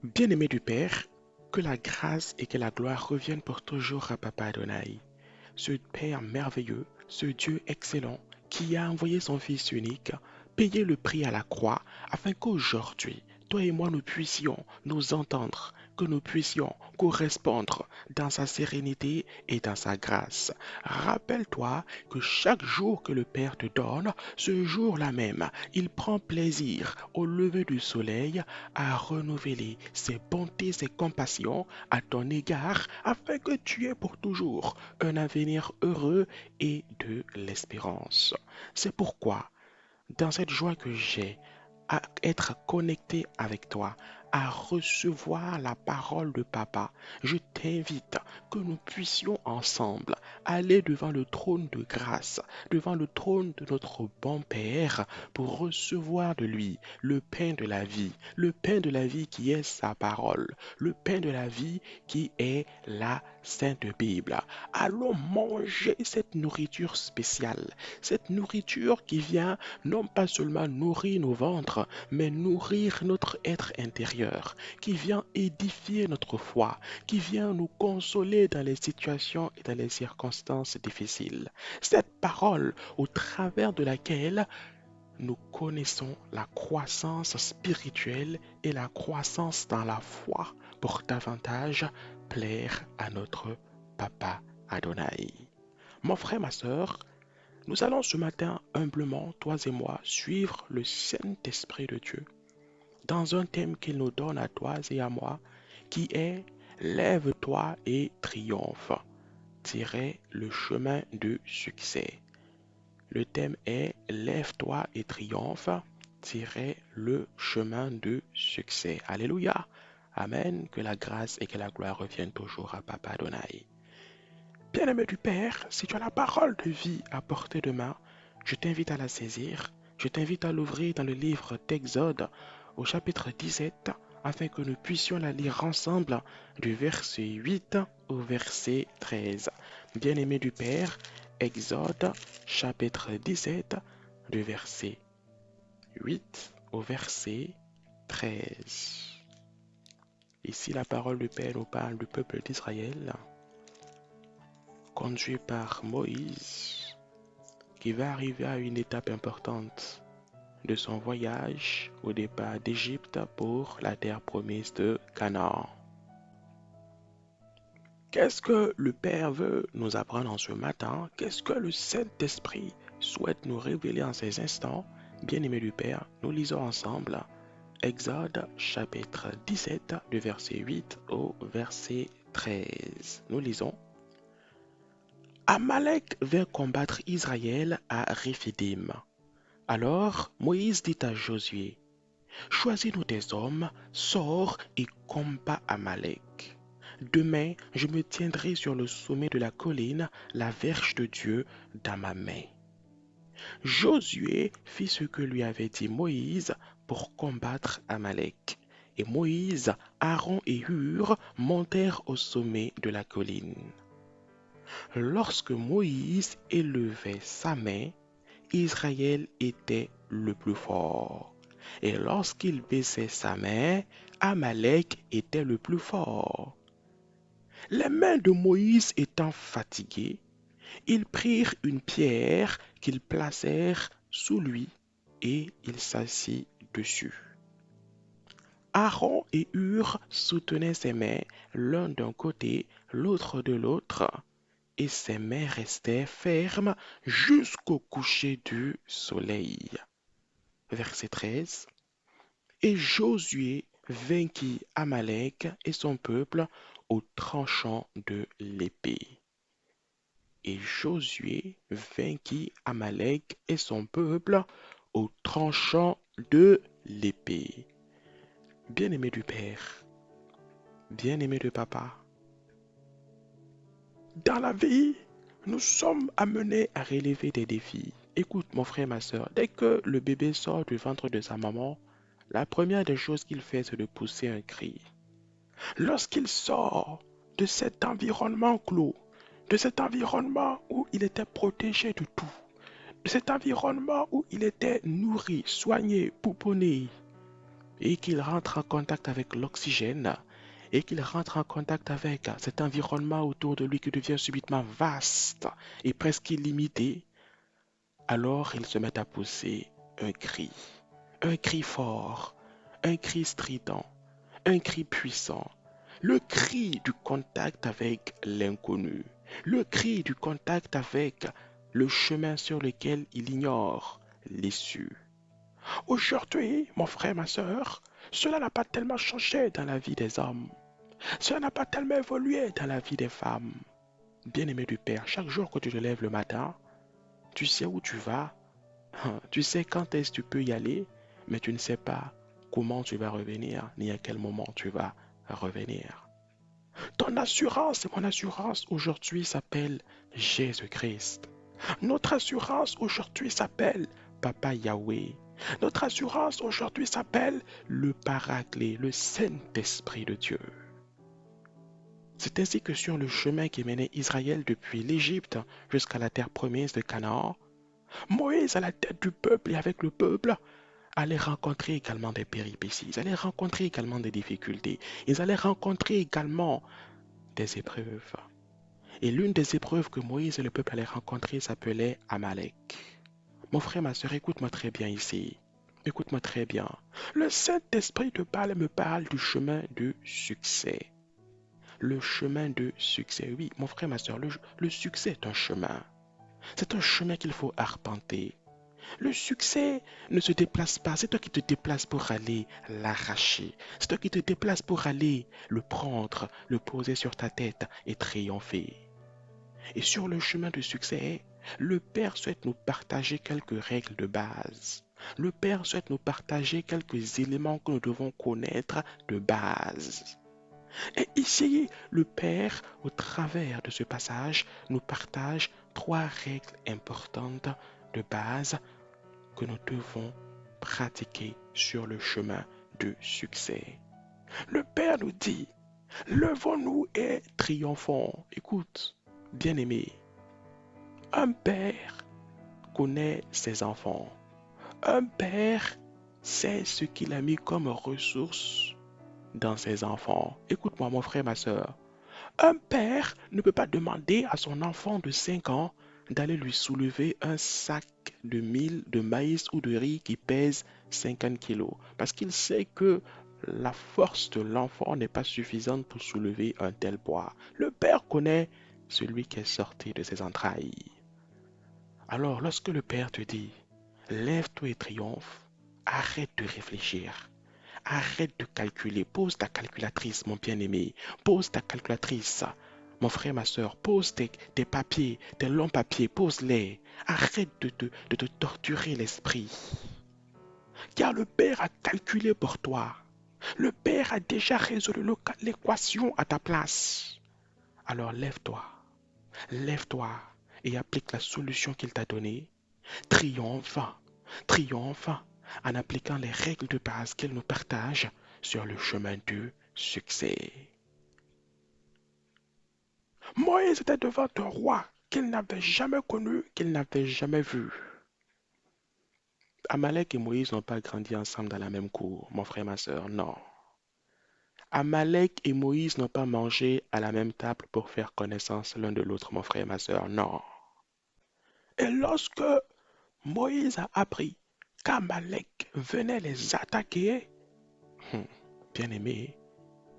Bien-aimé du Père, que la grâce et que la gloire reviennent pour toujours à Papa Adonai, ce Père merveilleux, ce Dieu excellent qui a envoyé son Fils unique, payer le prix à la croix, afin qu'aujourd'hui, toi et moi, nous puissions nous entendre, que nous puissions correspondre dans sa sérénité et dans sa grâce. Rappelle-toi que chaque jour que le Père te donne, ce jour-là même, il prend plaisir au lever du soleil à renouveler ses bontés, ses compassions à ton égard, afin que tu aies pour toujours un avenir heureux et de l'espérance. C'est pourquoi, dans cette joie que j'ai à être connecté avec toi, à recevoir la parole de Papa, je t'invite que nous puissions ensemble aller devant le trône de grâce, devant le trône de notre bon Père, pour recevoir de lui le pain de la vie, le pain de la vie qui est sa parole, le pain de la vie qui est la Sainte Bible. Allons manger cette nourriture spéciale, cette nourriture qui vient non pas seulement nourrir nos ventres, mais nourrir notre être intérieur, qui vient édifier notre foi, qui vient nous consoler dans les situations et dans les circonstances difficiles. Cette parole au travers de laquelle nous connaissons la croissance spirituelle et la croissance dans la foi pour davantage plaire à notre Papa Adonai. Mon frère, ma sœur, nous allons ce matin humblement, toi et moi, suivre le Saint-Esprit de Dieu dans un thème qu'il nous donne à toi et à moi, qui est Lève-toi et triomphe, le chemin de succès. Le thème est Lève-toi et triomphe, le chemin de succès. Alléluia. Amen. Que la grâce et que la gloire reviennent toujours à Papa Adonai. Bien-aimé du Père, si tu as la parole de vie à portée de main, je t'invite à la saisir. Je t'invite à l'ouvrir dans le livre d'Exode au chapitre 17 afin que nous puissions la lire ensemble du verset 8 au verset 13. Bien-aimé du Père, Exode chapitre 17 du verset 8 au verset 13. Ici, la parole du Père nous parle du peuple d'Israël conduit par Moïse, qui va arriver à une étape importante de son voyage au départ d'Égypte pour la terre promise de Canaan. Qu'est-ce que le Père veut nous apprendre en ce matin? Qu'est-ce que le Saint-Esprit souhaite nous révéler en ces instants? Bien-aimés du Père, nous lisons ensemble Exode chapitre 17 du verset 8 au verset 13. Nous lisons: Amalek vint combattre Israël à Réphidim. Alors Moïse dit à Josué: Choisis-nous des hommes, sors et combat Amalek. Demain, je me tiendrai sur le sommet de la colline, la verge de Dieu dans ma main. Josué fit ce que lui avait dit Moïse pour combattre Amalek. Et Moïse, Aaron et Hur montèrent au sommet de la colline. Lorsque Moïse élevait sa main, Israël était le plus fort. Et lorsqu'il baissait sa main, Amalek était le plus fort. Les mains de Moïse étant fatiguées, ils prirent une pierre qu'ils placèrent sous lui et il s'assit dessus. Aaron et Hur soutenaient ses mains l'un d'un côté, l'autre de l'autre, et ses mains restaient fermes jusqu'au coucher du soleil. Verset 13. Et Josué vainquit Amalek et son peuple au tranchant de l'épée. Et Josué vainquit Amalek et son peuple au tranchant de l'épée. Bien-aimé du Père, bien-aimé de Papa, dans la vie, nous sommes amenés à relever des défis. Écoute, mon frère, ma soeur, dès que le bébé sort du ventre de sa maman, la première des choses qu'il fait, c'est de pousser un cri. Lorsqu'il sort de cet environnement clos, de cet environnement où il était protégé de tout, de cet environnement où il était nourri, soigné, pouponné, et qu'il rentre en contact avec l'oxygène et qu'il rentre en contact avec cet environnement autour de lui qui devient subitement vaste et presque illimité, alors il se met à pousser un cri fort, un cri strident, un cri puissant, le cri du contact avec l'inconnu, le cri du contact avec le chemin sur lequel il ignore l'issue. Aujourd'hui, mon frère, ma sœur, cela n'a pas tellement changé dans la vie des hommes. Cela n'a pas tellement évolué dans la vie des femmes. Bien-aimé du Père, chaque jour que tu te lèves le matin, tu sais où tu vas, tu sais quand est-ce que tu peux y aller, mais tu ne sais pas comment tu vas revenir, ni à quel moment tu vas revenir. Ton assurance et mon assurance aujourd'hui s'appelle Jésus-Christ. Notre assurance aujourd'hui s'appelle Papa Yahweh. Notre assurance aujourd'hui s'appelle le Paraclet, le Saint-Esprit de Dieu. C'est ainsi que sur le chemin qui menait Israël depuis l'Égypte jusqu'à la terre promise de Canaan, Moïse à la tête du peuple et avec le peuple allaient rencontrer également des péripéties, ils allaient rencontrer également des difficultés, ils allaient rencontrer également des épreuves. Et l'une des épreuves que Moïse et le peuple allaient rencontrer s'appelait Amalek. Mon frère, ma soeur, écoute-moi très bien ici. Écoute-moi très bien. Le Saint-Esprit de Baal me parle du chemin de succès. Le chemin de succès. Oui, mon frère, ma soeur, le succès est un chemin. C'est un chemin qu'il faut arpenter. Le succès ne se déplace pas. C'est toi qui te déplaces pour aller l'arracher. C'est toi qui te déplaces pour aller le prendre, le poser sur ta tête et triompher. Et sur le chemin du succès, le Père souhaite nous partager quelques règles de base. Le Père souhaite nous partager quelques éléments que nous devons connaître de base. Et ici, le Père, au travers de ce passage, nous partage 3 règles importantes de base que nous devons pratiquer sur le chemin du succès. Le Père nous dit, levons-nous et triomphons. Écoute, bien-aimé, un père connaît ses enfants. Un père sait ce qu'il a mis comme ressource dans ses enfants. Écoute-moi, mon frère, ma soeur. Un père ne peut pas demander à son enfant de 5 ans d'aller lui soulever un sac de mil, de maïs ou de riz qui pèse 50 kilos. Parce qu'il sait que la force de l'enfant n'est pas suffisante pour soulever un tel poids. Le père connaît celui qui est sorti de ses entrailles. Alors, lorsque le Père te dit, lève-toi et triomphe, arrête de réfléchir, arrête de calculer, pose ta calculatrice, mon bien-aimé, pose ta calculatrice, mon frère, ma soeur, pose tes papiers, tes longs papiers, pose-les, arrête de te torturer l'esprit, car le Père a calculé pour toi, le Père a déjà résolu l'équation à ta place. Alors lève-toi et applique la solution qu'il t'a donnée. Triomphe, triomphe en appliquant les règles de base qu'il nous partage sur le chemin du succès. Moïse était devant un roi qu'il n'avait jamais connu, qu'il n'avait jamais vu. Amalek et Moïse n'ont pas grandi ensemble dans la même cour, mon frère, ma soeur, non. Amalek et Moïse n'ont pas mangé à la même table pour faire connaissance l'un de l'autre, mon frère, ma soeur, non. Et lorsque Moïse a appris qu'Amalek venait les attaquer, bien-aimé,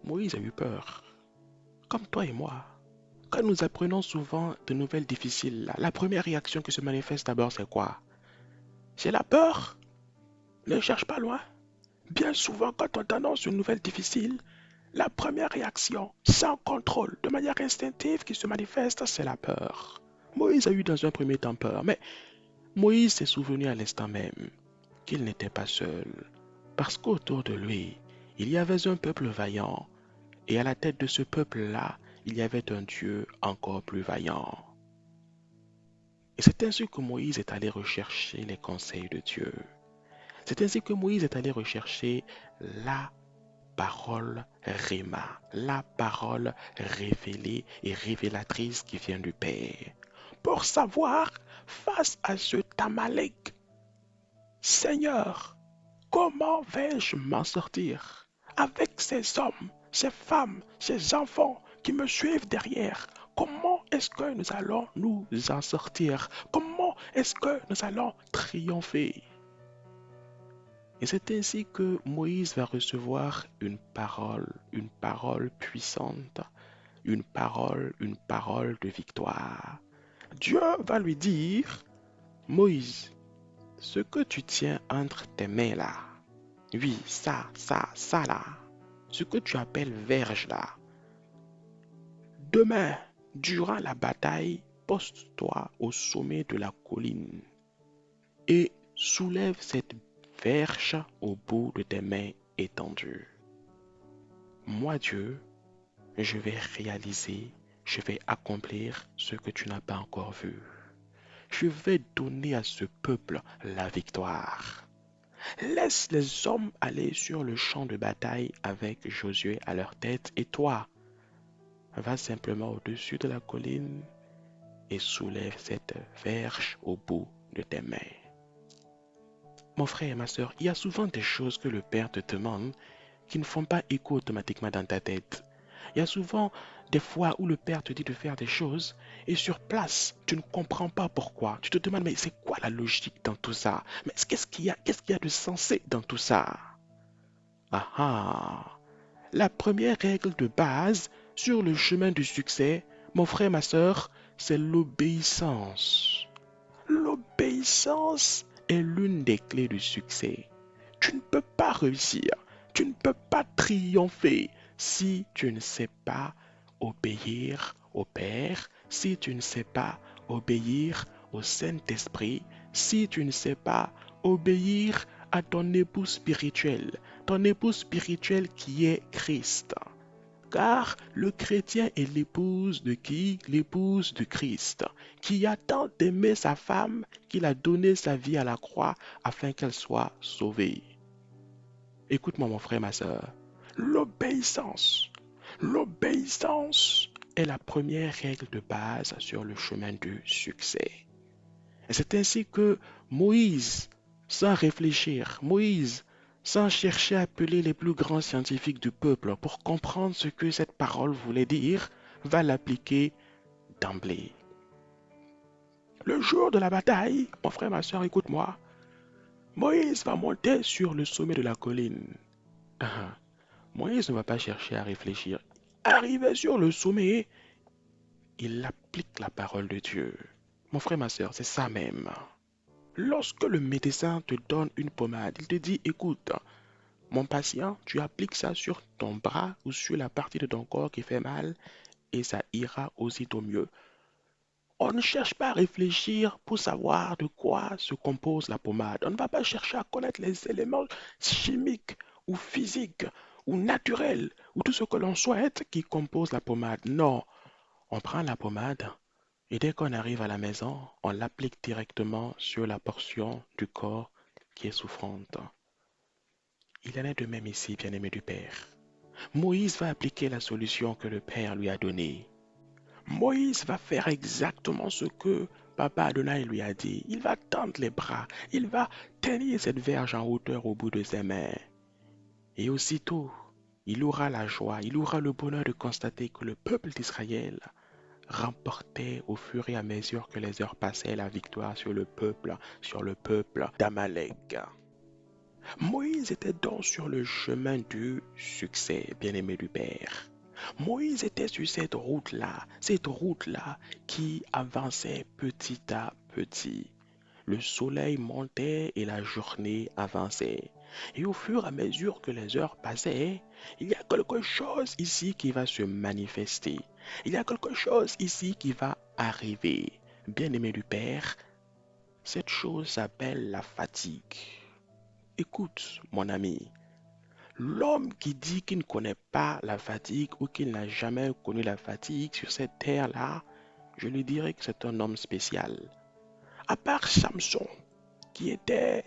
Moïse a eu peur, comme toi et moi. Quand nous apprenons souvent de nouvelles difficiles, la première réaction qui se manifeste d'abord, c'est quoi? C'est la peur. Ne cherche pas loin. Bien souvent, quand on t'annonce une nouvelle difficile, la première réaction, sans contrôle, de manière instinctive qui se manifeste, c'est la peur. Moïse a eu dans un premier temps peur, mais Moïse s'est souvenu à l'instant même qu'il n'était pas seul, parce qu'autour de lui, il y avait un peuple vaillant, et à la tête de ce peuple-là, il y avait un Dieu encore plus vaillant. Et c'est ainsi que Moïse est allé rechercher les conseils de Dieu. C'est ainsi que Moïse est allé rechercher la parole Réma, la parole révélée et révélatrice qui vient du Père, pour savoir, face à ce Amalek, Seigneur, Comment vais-je m'en sortir avec ces hommes, ces femmes, ces enfants qui me suivent derrière? Comment est-ce que nous allons nous en sortir? Comment est-ce que nous allons triompher? Et c'est ainsi que Moïse va recevoir une parole puissante, une parole de victoire. Dieu va lui dire, Moïse, ce que tu tiens entre tes mains là, oui, ça là, ce que tu appelles verge là, demain, durant la bataille, poste-toi au sommet de la colline et soulève cette verge au bout de tes mains étendues. Moi, Dieu, je vais réaliser, je vais accomplir ce que tu n'as pas encore vu. Je vais donner à ce peuple la victoire. Laisse les hommes aller sur le champ de bataille avec Josué à leur tête et toi, va simplement au-dessus de la colline et soulève cette verge au bout de tes mains. Mon frère et ma soeur, il y a souvent des choses que le Père te demande qui ne font pas écho automatiquement dans ta tête. Il y a souvent des fois où le Père te dit de faire des choses et sur place, tu ne comprends pas pourquoi. Tu te demandes, mais c'est quoi la logique dans tout ça? Mais qu'est-ce qu'il y a de sensé dans tout ça? Ah ah! La première règle de base sur le chemin du succès, mon frère, ma soeur, c'est l'obéissance. L'obéissance est l'une des clés du succès. Tu ne peux pas réussir, tu ne peux pas triompher si tu ne sais pas obéir au Père, si tu ne sais pas obéir au Saint-Esprit, si tu ne sais pas obéir à ton époux spirituel qui est Christ. Car le chrétien est l'épouse de qui? L'épouse de Christ, qui a tant aimé sa femme qu'il a donné sa vie à la croix afin qu'elle soit sauvée. Écoute-moi mon frère, ma soeur. L'obéissance. L'obéissance est la première règle de base sur le chemin du succès. Et c'est ainsi que Moïse, sans réfléchir, sans chercher à appeler les plus grands scientifiques du peuple pour comprendre ce que cette parole voulait dire, va l'appliquer d'emblée. Le jour de la bataille, mon frère, ma soeur, écoute-moi, Moïse va monter sur le sommet de la colline. Moïse ne va pas chercher à réfléchir. Arrivé sur le sommet, il applique la parole de Dieu. Mon frère, ma soeur, c'est ça même. Lorsque le médecin te donne une pommade, il te dit, écoute, mon patient, tu appliques ça sur ton bras ou sur la partie de ton corps qui fait mal et ça ira aussitôt mieux. On ne cherche pas à réfléchir pour savoir de quoi se compose la pommade. On ne va pas chercher à connaître les éléments chimiques ou physiques ou naturels ou tout ce que l'on souhaite qui compose la pommade. Non, on prend la pommade et dès qu'on arrive à la maison, on l'applique directement sur la portion du corps qui est souffrante. Il en est de même ici, bien-aimé du Père. Moïse va appliquer la solution que le Père lui a donnée. Moïse va faire exactement ce que Papa Adonai lui a dit. Il va tendre les bras, il va tenir cette verge en hauteur au bout de ses mains. Et aussitôt, il aura la joie, il aura le bonheur de constater que le peuple d'Israël remportait au fur et à mesure que les heures passaient la victoire sur le peuple d'Amalek. Moïse était donc sur le chemin du succès, bien-aimé du Père. Moïse était sur cette route-là qui avançait petit à petit. Le soleil montait et la journée avançait. Et au fur et à mesure que les heures passaient, il y a quelque chose ici qui va se manifester. Il y a quelque chose ici qui va arriver. Bien-aimé du Père, cette chose s'appelle la fatigue. Écoute, mon ami, l'homme qui dit qu'il ne connaît pas la fatigue ou qu'il n'a jamais connu la fatigue sur cette terre-là, je lui dirais que c'est un homme spécial. À part Samson, qui était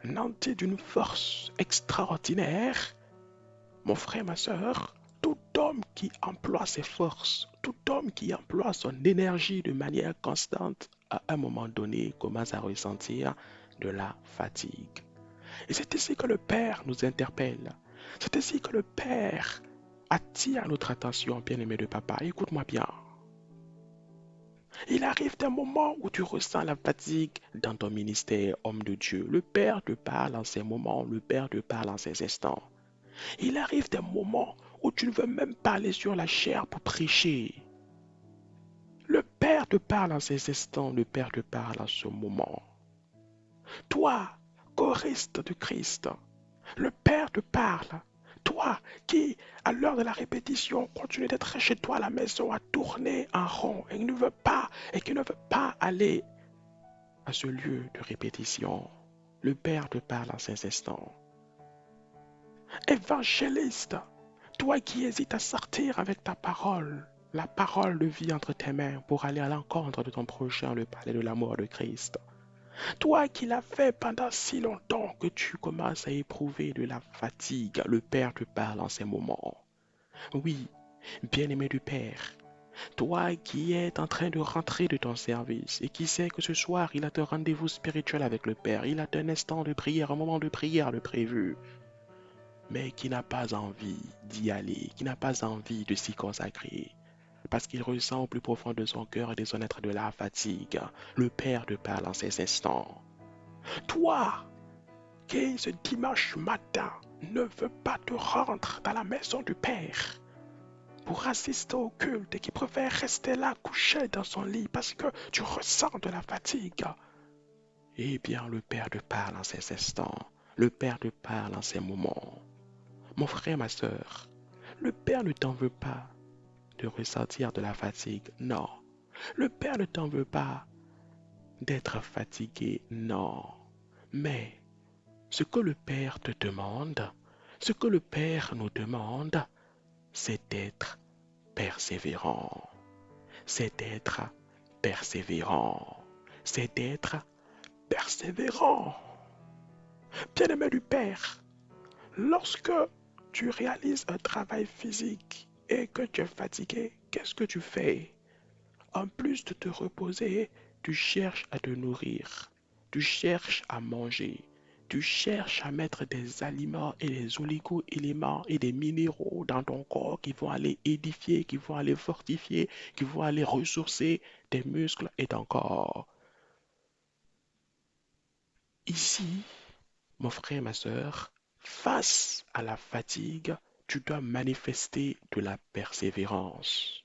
nanti d'une force extraordinaire, mon frère, ma soeur, tout homme qui emploie ses forces, tout homme qui emploie son énergie de manière constante, à un moment donné, commence à ressentir de la fatigue. Et c'est ici que le Père nous interpelle. C'est ici que le Père attire notre attention, bien-aimé de papa. Écoute-moi bien. Il arrive des moments où tu ressens la fatigue dans ton ministère, homme de Dieu. Le Père te parle en ces moments, le Père te parle en ces instants. Il arrive des moments où tu ne veux même pas aller sur la chair pour prêcher. Le Père te parle en ces instants, le Père te parle en ce moment. Toi, choriste de Christ, le Père te parle. Toi qui, à l'heure de la répétition, continue d'être chez toi à la maison, à tourner en rond et qui ne veut pas aller à ce lieu de répétition. Le Père te parle en ces instants. Évangéliste, toi qui hésites à sortir avec ta parole, la parole de vie entre tes mains pour aller à l'encontre de ton prochain, le palais de l'amour de Christ. Toi qui l'as fait pendant si longtemps que tu commences à éprouver de la fatigue, le Père te parle en ces moments. Oui, bien-aimé du Père, toi qui es en train de rentrer de ton service et qui sais que ce soir il a un rendez-vous spirituel avec le Père, il a un instant de prière, un moment de prière de prévu, mais qui n'a pas envie d'y aller, qui n'a pas envie de s'y consacrer, parce qu'il ressent au plus profond de son cœur et de son être de la fatigue. Le Père te parle en ces instants. Toi qui ce dimanche matin ne veux pas te rendre dans la maison du Père pour assister au culte et qui préfère rester là couché dans son lit parce que tu ressens de la fatigue, eh bien le Père te parle en ces instants. Le Père te parle en ces moments. Mon frère, ma soeur, le Père ne t'en veut pas de ressentir de la fatigue, non. Le Père ne t'en veut pas d'être fatigué, non. Mais ce que le Père te demande, ce que le Père nous demande, c'est d'être persévérant. C'est d'être persévérant. C'est d'être persévérant. Bien-aimé du Père, lorsque tu réalises un travail physique et que tu es fatigué, qu'est-ce que tu fais? En plus de te reposer, tu cherches à te nourrir, tu cherches à manger, tu cherches à mettre des aliments et des oligo-éléments et des minéraux dans ton corps qui vont aller édifier, qui vont aller fortifier, qui vont aller ressourcer tes muscles et ton corps. Ici, mon frère, ma soeur, face à la fatigue, tu dois manifester de la persévérance.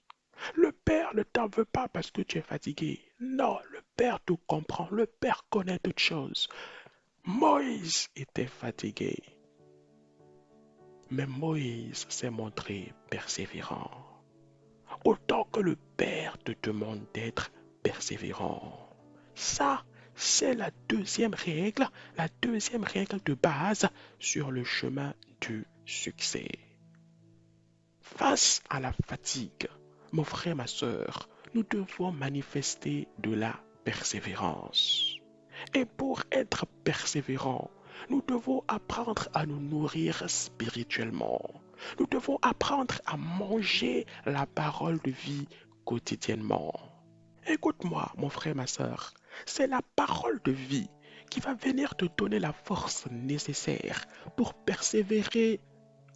Le Père ne t'en veut pas parce que tu es fatigué. Non, le Père te comprend. Le Père connaît toutes choses. Moïse était fatigué, mais Moïse s'est montré persévérant. Autant que le Père te demande d'être persévérant. Ça, c'est la deuxième règle de base sur le chemin du succès. Face à la fatigue, mon frère, ma soeur, nous devons manifester de la persévérance. Et pour être persévérant, nous devons apprendre à nous nourrir spirituellement. Nous devons apprendre à manger la parole de vie quotidiennement. Écoute-moi, mon frère, ma soeur, c'est la parole de vie qui va venir te donner la force nécessaire pour persévérer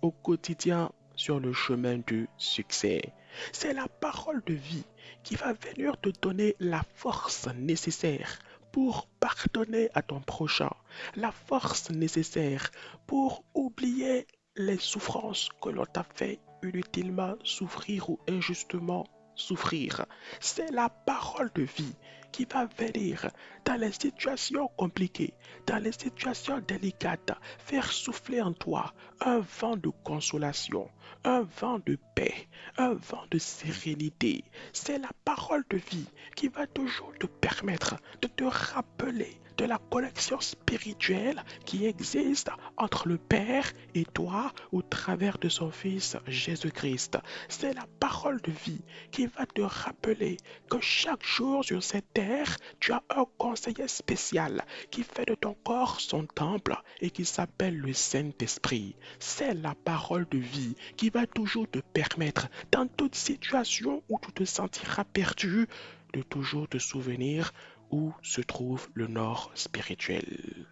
au quotidien sur le chemin du succès. C'est la parole de vie qui va venir te donner la force nécessaire pour pardonner à ton prochain, la force nécessaire pour oublier les souffrances que l'on t'a fait inutilement souffrir ou injustement souffrir. C'est la parole de vie qui va venir dans les situations compliquées, dans les situations délicates, faire souffler en toi un vent de consolation, un vent de paix, un vent de sérénité. C'est la parole de vie qui va toujours te permettre de te rappeler de la connexion spirituelle qui existe entre le Père et toi au travers de son Fils Jésus-Christ. C'est la parole de vie qui va te rappeler que chaque jour sur cette terre, tu as un conseiller spécial qui fait de ton corps son temple et qui s'appelle le Saint-Esprit. C'est la parole de vie qui va toujours te permettre, dans toute situation où tu te sentiras perdu, de toujours te souvenir où se trouve le nord spirituel.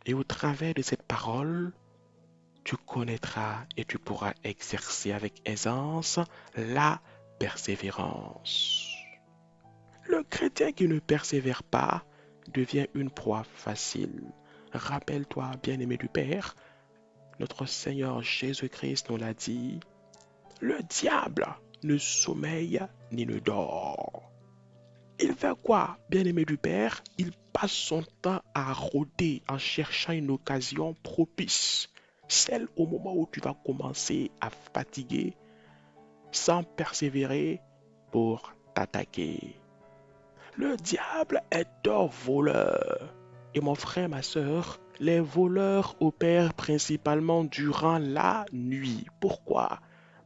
Et au travers de cette parole, tu connaîtras et tu pourras exercer avec aisance la persévérance. Le chrétien qui ne persévère pas devient une proie facile. Rappelle-toi, bien-aimé du Père, notre Seigneur Jésus-Christ nous l'a dit, le diable ne sommeille ni ne dort. Il fait quoi, bien-aimé du Père? Il passe son temps à rôder en cherchant une occasion propice, celle au moment où tu vas commencer à fatiguer sans persévérer pour t'attaquer. Le diable est un voleur. Et mon frère, ma soeur, les voleurs opèrent principalement durant la nuit. Pourquoi?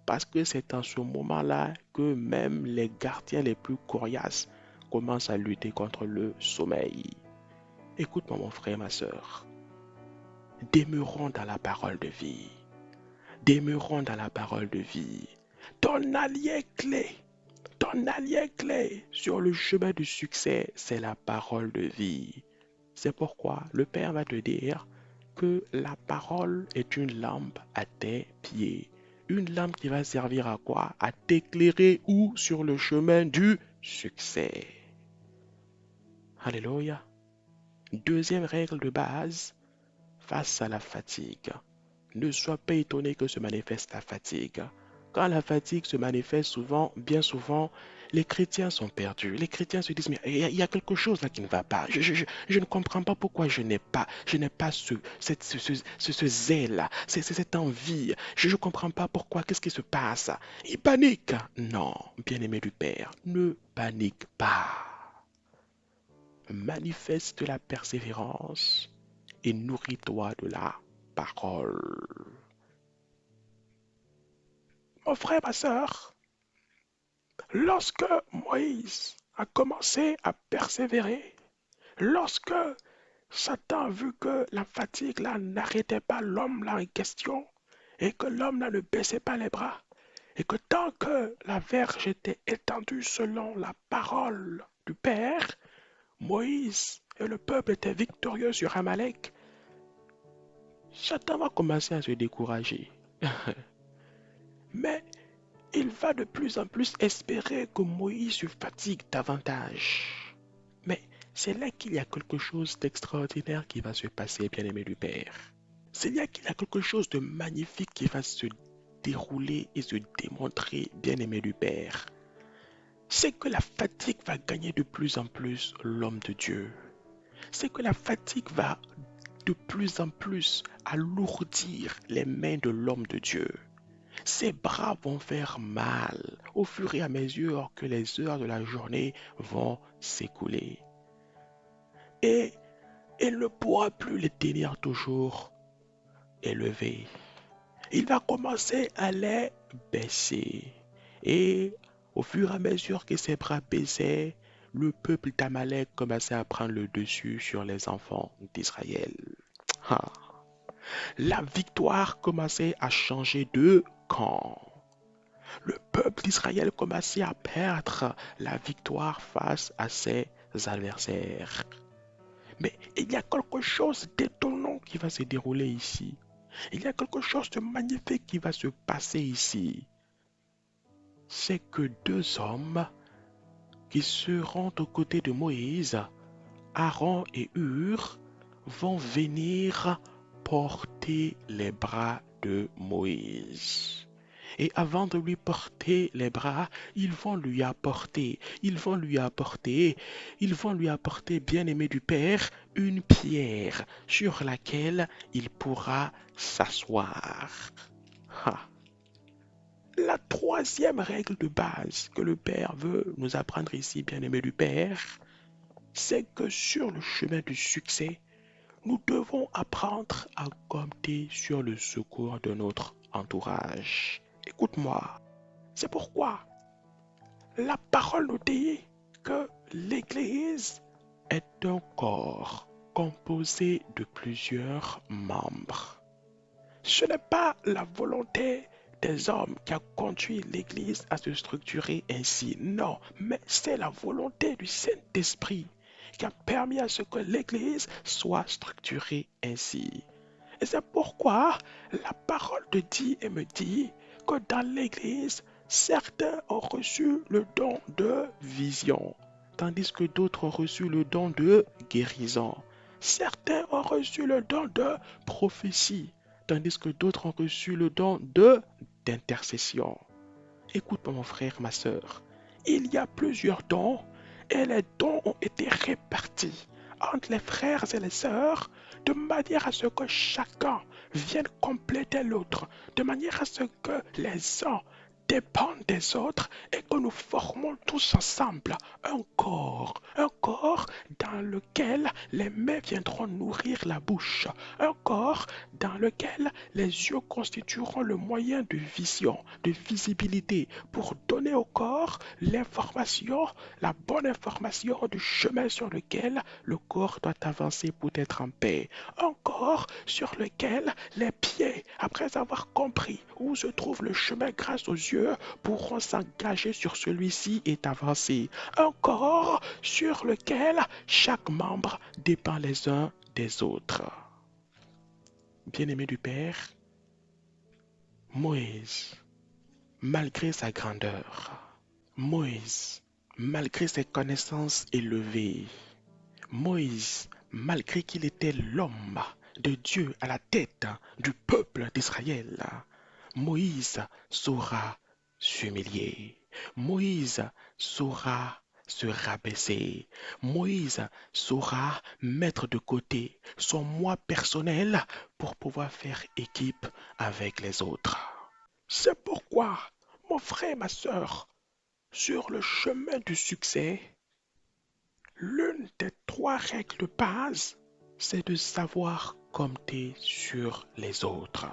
Parce que c'est en ce moment-là que même les gardiens les plus coriaces commencent à lutter contre le sommeil. Écoute-moi, mon frère, ma soeur. Demeurons dans la parole de vie. Demeurons dans la parole de vie. Ton allié clé, ton allié clé sur le chemin du succès, c'est la parole de vie. C'est pourquoi le Père va te dire que la parole est une lampe à tes pieds. Une lampe qui va servir à quoi? À t'éclairer où? Sur le chemin du succès. Alléluia. Deuxième règle de base, face à la fatigue. Ne sois pas étonné que se manifeste la fatigue. Quand la fatigue se manifeste souvent, bien souvent, les chrétiens sont perdus. Les chrétiens se disent, mais il y a quelque chose là qui ne va pas. Je ne comprends pas pourquoi je n'ai pas ce zèle, cette envie. Je ne comprends pas pourquoi, qu'est-ce qui se passe. Ils paniquent. Non, bien-aimé du Père, ne panique pas. Manifeste la persévérance et nourris-toi de la parole. Mon frère, ma soeur, lorsque Moïse a commencé à persévérer, lorsque Satan a vu que la fatigue là n'arrêtait pas l'homme là en question, et que l'homme là ne baissait pas les bras, et que tant que la verge était étendue selon la parole du Père, Moïse et le peuple étaient victorieux sur Amalek, Satan va commencer à se décourager. Mais il va de plus en plus espérer que Moïse se fatigue davantage. Mais c'est là qu'il y a quelque chose d'extraordinaire qui va se passer, bien-aimé du Père. C'est là qu'il y a quelque chose de magnifique qui va se dérouler et se démontrer, bien-aimé du Père. C'est que la fatigue va gagner de plus en plus l'homme de Dieu. C'est que la fatigue va de plus en plus alourdir les mains de l'homme de Dieu. Ses bras vont faire mal au fur et à mesure que les heures de la journée vont s'écouler. Et il ne pourra plus les tenir toujours élevés. Il va commencer à les baisser. Et au fur et à mesure que ses bras baissaient, le peuple d'Amalek commençait à prendre le dessus sur les enfants d'Israël. Ah. La victoire commençait à changer de camp. Le peuple d'Israël commençait à perdre la victoire face à ses adversaires. Mais il y a quelque chose d'étonnant qui va se dérouler ici. Il y a quelque chose de magnifique qui va se passer ici. C'est que deux hommes qui seront aux côtés de Moïse, Aaron et Hur, vont venir porter les bras de Moïse. Et avant de lui porter les bras, ils vont lui apporter, bien-aimé du Père, une pierre sur laquelle il pourra s'asseoir. Ah. La troisième règle de base que le Père veut nous apprendre ici, bien-aimé du Père, c'est que sur le chemin du succès, nous devons apprendre à compter sur le secours de notre entourage. Écoute-moi, c'est pourquoi la parole nous dit que l'Église est un corps composé de plusieurs membres. Ce n'est pas la volonté des hommes qui a conduit l'Église à se structurer ainsi, non, mais c'est la volonté du Saint-Esprit qui a permis à ce que l'Église soit structurée ainsi. Et c'est pourquoi la parole te dit et me dit que dans l'Église, certains ont reçu le don de vision, tandis que d'autres ont reçu le don de guérison. Certains ont reçu le don de prophétie, tandis que d'autres ont reçu le don de d'intercession. Écoute mon frère, ma sœur, il y a plusieurs dons et les dons ont été répartis entre les frères et les sœurs de manière à ce que chacun vienne compléter l'autre, de manière à ce que les uns dépendent des autres et que nous formons tous ensemble un corps dans lequel les mains viendront nourrir la bouche, un corps dans lequel les yeux constitueront le moyen de vision, de visibilité pour donner au corps l'information, la bonne information du chemin sur lequel le corps doit avancer pour être en paix. Un corps sur lequel les pieds, après avoir compris où se trouve le chemin grâce aux yeux, pourront s'engager sur celui-ci et avancer. Un corps sur lequel chaque membre dépend les uns des autres. Bien-aimé du Père, Moïse, malgré sa grandeur, Moïse, malgré ses connaissances élevées, Moïse, malgré qu'il était l'homme de Dieu à la tête du peuple d'Israël, Moïse saura s'humilier. Moïse saura se rabaisser. Moïse saura mettre de côté son moi personnel pour pouvoir faire équipe avec les autres. C'est pourquoi, mon frère, ma sœur, sur le chemin du succès, l'une des trois règles de base, c'est de savoir compter sur les autres.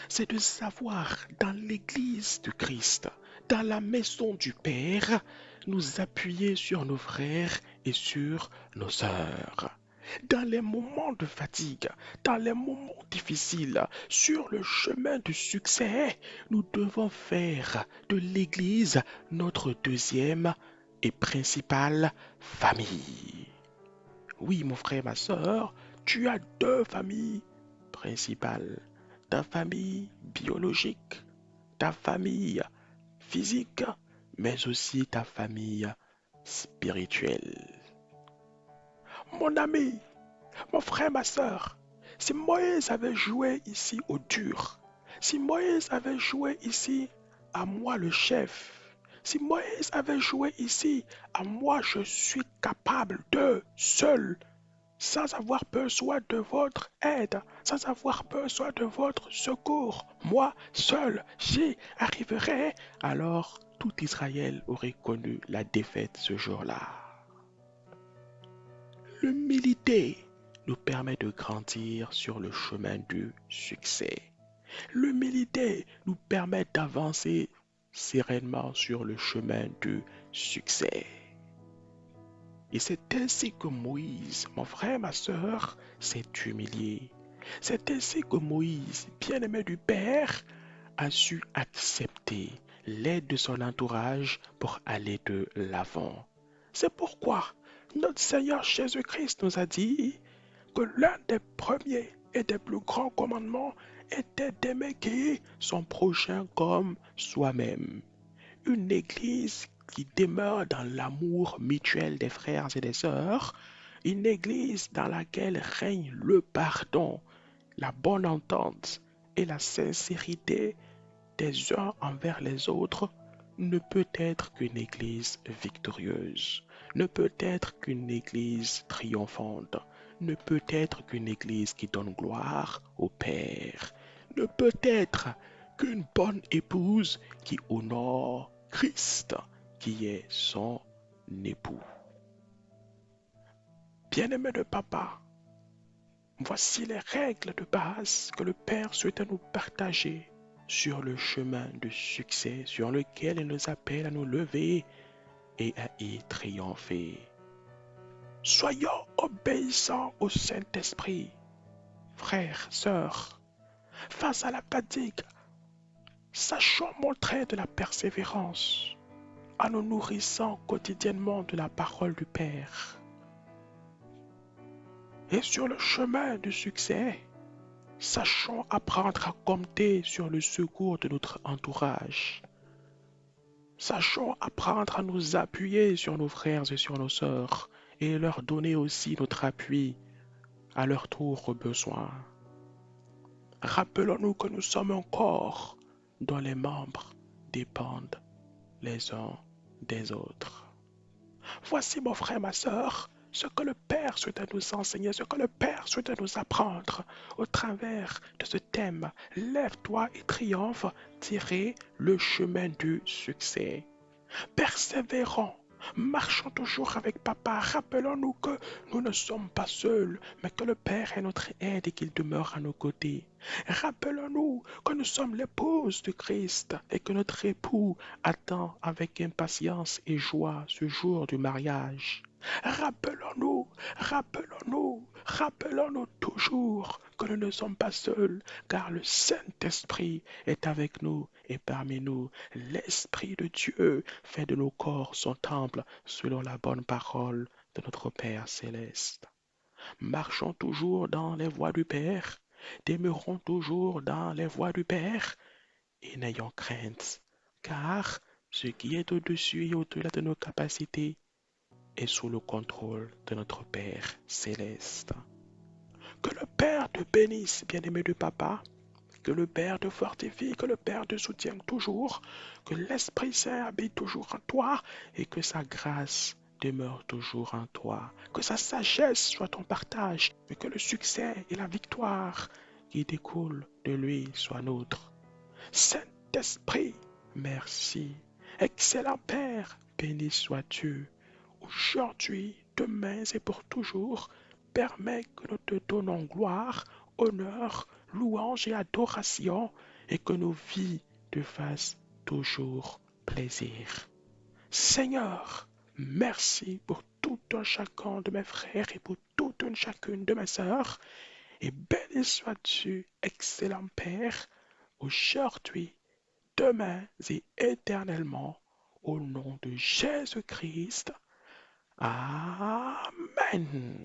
C'est de savoir dans l'Église du Christ, dans la maison du Père, nous appuyer sur nos frères et sur nos sœurs. Dans les moments de fatigue, dans les moments difficiles, sur le chemin du succès, nous devons faire de l'Église notre deuxième et principale famille. Oui, mon frère, ma sœur, tu as deux familles principales. Ta famille biologique, ta famille physique, mais aussi ta famille spirituelle. Mon ami, mon frère, ma sœur, si Moïse avait joué ici au dur, si Moïse avait joué ici à moi le chef, si Moïse avait joué ici à moi je suis capable de seul, sans avoir besoin de votre aide, sans avoir besoin de votre secours, moi seul j'y arriverai, alors tout Israël aurait connu la défaite ce jour-là. L'humilité nous permet de grandir sur le chemin du succès. L'humilité nous permet d'avancer sereinement sur le chemin du succès. Et c'est ainsi que Moïse, mon frère, ma sœur, s'est humilié. C'est ainsi que Moïse, bien-aimé du Père, a su accepter l'aide de son entourage pour aller de l'avant. C'est pourquoi notre Seigneur Jésus-Christ nous a dit que l'un des premiers et des plus grands commandements était d'aimer qui son prochain comme soi-même. Une église qui demeure dans l'amour mutuel des frères et des sœurs, une église dans laquelle règne le pardon, la bonne entente et la sincérité des uns envers les autres, ne peut être qu'une église victorieuse, ne peut être qu'une église triomphante, ne peut être qu'une église qui donne gloire au Père, ne peut être qu'une bonne épouse qui honore Christ, qui est son époux. Bien-aimé de papa, voici les règles de base que le Père souhaitait nous partager sur le chemin de succès sur lequel il nous appelle à nous lever et à y triompher. Soyons obéissants au Saint-Esprit. Frères, sœurs, face à la fatigue, sachons montrer de la persévérance en nous nourrissant quotidiennement de la parole du Père. Et sur le chemin du succès, sachons apprendre à compter sur le secours de notre entourage. Sachons apprendre à nous appuyer sur nos frères et sur nos sœurs et leur donner aussi notre appui à leur tour au besoin. Rappelons-nous que nous sommes un corps dont les membres dépendent les uns des autres. Voici mon frère, ma sœur, ce que le Père souhaite nous enseigner, ce que le Père souhaite nous apprendre au travers de ce thème. Lève-toi et triomphe, tirez le chemin du succès. Persévérons, marchons toujours avec Papa. Rappelons-nous que nous ne sommes pas seuls, mais que le Père est notre aide et qu'il demeure à nos côtés. Rappelons-nous que nous sommes l'épouse du Christ et que notre époux attend avec impatience et joie ce jour du mariage. Rappelons-nous, rappelons-nous toujours que nous ne sommes pas seuls, car le Saint-Esprit est avec nous et parmi nous. L'Esprit de Dieu fait de nos corps son temple selon la bonne parole de notre Père céleste. Marchons toujours dans les voies du Père, demeurons toujours dans les voies du Père et n'ayons crainte, car ce qui est au-dessus et au-delà de nos capacités est sous le contrôle de notre Père céleste. Que le Père te bénisse, bien-aimé de Papa, que le Père te fortifie, que le Père te soutienne toujours, que l'Esprit Saint habite toujours en toi et que sa grâce demeure toujours en toi. Que sa sagesse soit ton partage et que le succès et la victoire qui découlent de lui soient nôtres. Saint-Esprit, merci. Excellent Père, béni sois-tu. Aujourd'hui, demain et pour toujours, permets que nous te donnons gloire, honneur, louange et adoration, et que nos vies te fassent toujours plaisir. Seigneur, merci pour tout un chacun de mes frères et pour toute une chacune de mes sœurs, et béni sois-tu, excellent Père, aujourd'hui, demain et éternellement, au nom de Jésus-Christ. Amen.